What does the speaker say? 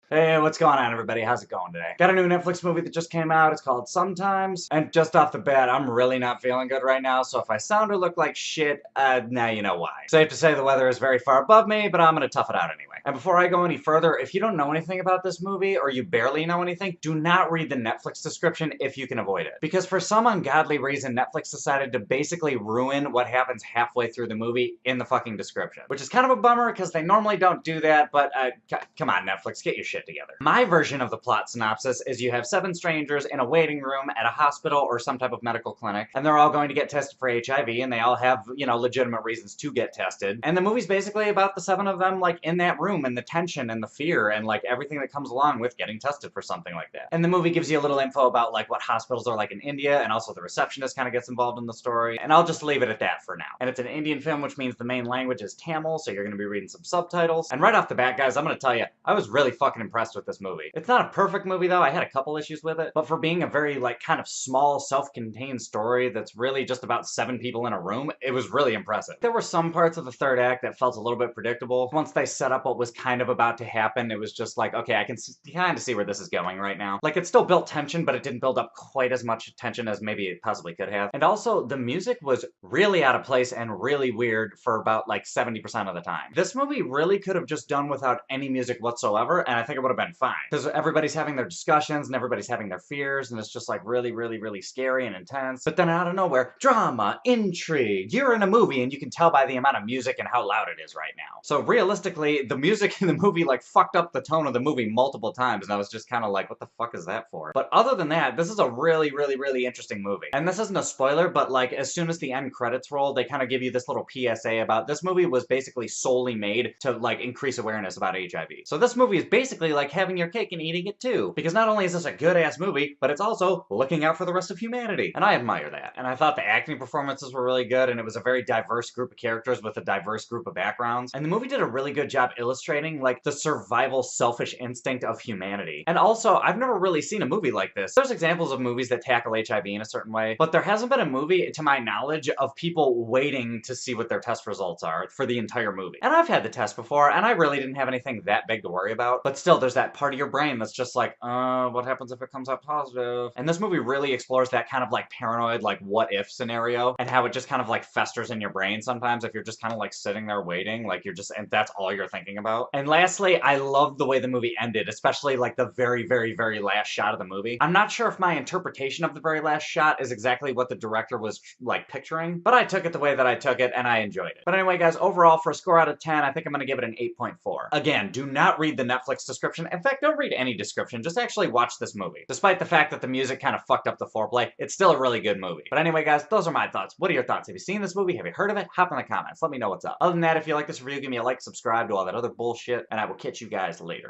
Hey, what's going on, everybody? How's it going today? Got a new Netflix movie that just came out. It's called Sometimes. And just off the bat, I'm really not feeling good right now, so if I sound or look like shit, now you know why. Safe to say the weather is very far above me, but I'm gonna tough it out anyway. And before I go any further, if you don't know anything about this movie, or you barely know anything, do not read the Netflix description if you can avoid it. Because for some ungodly reason, Netflix decided to basically ruin what happens halfway through the movie in the fucking description. Which is kind of a bummer, because they normally don't do that, but come on, Netflix, get your shit together. My version of the plot synopsis is you have 7 strangers in a waiting room at a hospital or some type of medical clinic, and they're all going to get tested for HIV, and they all have, legitimate reasons to get tested. And the movie's basically about the 7 of them, like, in that room, and the tension and the fear and, like, everything that comes along with getting tested for something like that. And the movie gives you a little info about, like, what hospitals are like in India, and also the receptionist kind of gets involved in the story, and I'll just leave it at that for now. And it's an Indian film, which means the main language is Tamil, so you're gonna be reading some subtitles. And right off the bat, guys, I'm gonna tell you, I was really fucking impressed with this movie. It's not a perfect movie though, I had a couple issues with it, but for being a very like kind of small self-contained story that's really just about 7 people in a room, it was really impressive. There were some parts of the third act that felt a little bit predictable. Once they set up what was kind of about to happen, it was just like, okay, I can kind of see where this is going right now. Like, it still built tension, but it didn't build up quite as much tension as maybe it possibly could have. And also, the music was really out of place and really weird for about like 70% of the time. This movie really could have just done without any music whatsoever, and I think it would have been fine. Because everybody's having their discussions and everybody's having their fears, and it's just like really, really, really scary and intense. But then out of nowhere, drama, intrigue. You're in a movie and you can tell by the amount of music and how loud it is right now. So realistically, the music in the movie like fucked up the tone of the movie multiple times, and I was just kind of like, what the fuck is that for? But other than that, this is a really, really, really interesting movie. And this isn't a spoiler, but like as soon as the end credits roll, they kind of give you this little PSA about this movie was basically solely made to like increase awareness about HIV. So this movie is basically like having your cake and eating it too. Because not only is this a good-ass movie, but it's also looking out for the rest of humanity. And I admire that. And I thought the acting performances were really good, and it was a very diverse group of characters with a diverse group of backgrounds. And the movie did a really good job illustrating like the survival selfish instinct of humanity. And also, I've never really seen a movie like this. There's examples of movies that tackle HIV in a certain way, but there hasn't been a movie, to my knowledge, of people waiting to see what their test results are for the entire movie. And I've had the test before, and I really didn't have anything that big to worry about, but still, there's that part of your brain that's just like, what happens if it comes out positive? And this movie really explores that kind of like paranoid, like what if scenario, and how it just kind of like festers in your brain sometimes if you're just kind of like sitting there waiting, like you're just, and that's all you're thinking about. And lastly, I love the way the movie ended, especially like the very, very, very last shot of the movie. I'm not sure if my interpretation of the very last shot is exactly what the director was like picturing, but I took it the way that I took it and I enjoyed it. But anyway, guys, overall, for a score out of 10, I think I'm gonna give it an 8.4. Again, do not read the Netflix description. In fact, don't read any description, just actually watch this movie. Despite the fact that the music kind of fucked up the foreplay, it's still a really good movie. But anyway, guys, those are my thoughts. What are your thoughts? Have you seen this movie? Have you heard of it? Hop in the comments. Let me know what's up. Other than that, if you like this review, give me a like, subscribe, do all that other bullshit, and I will catch you guys later.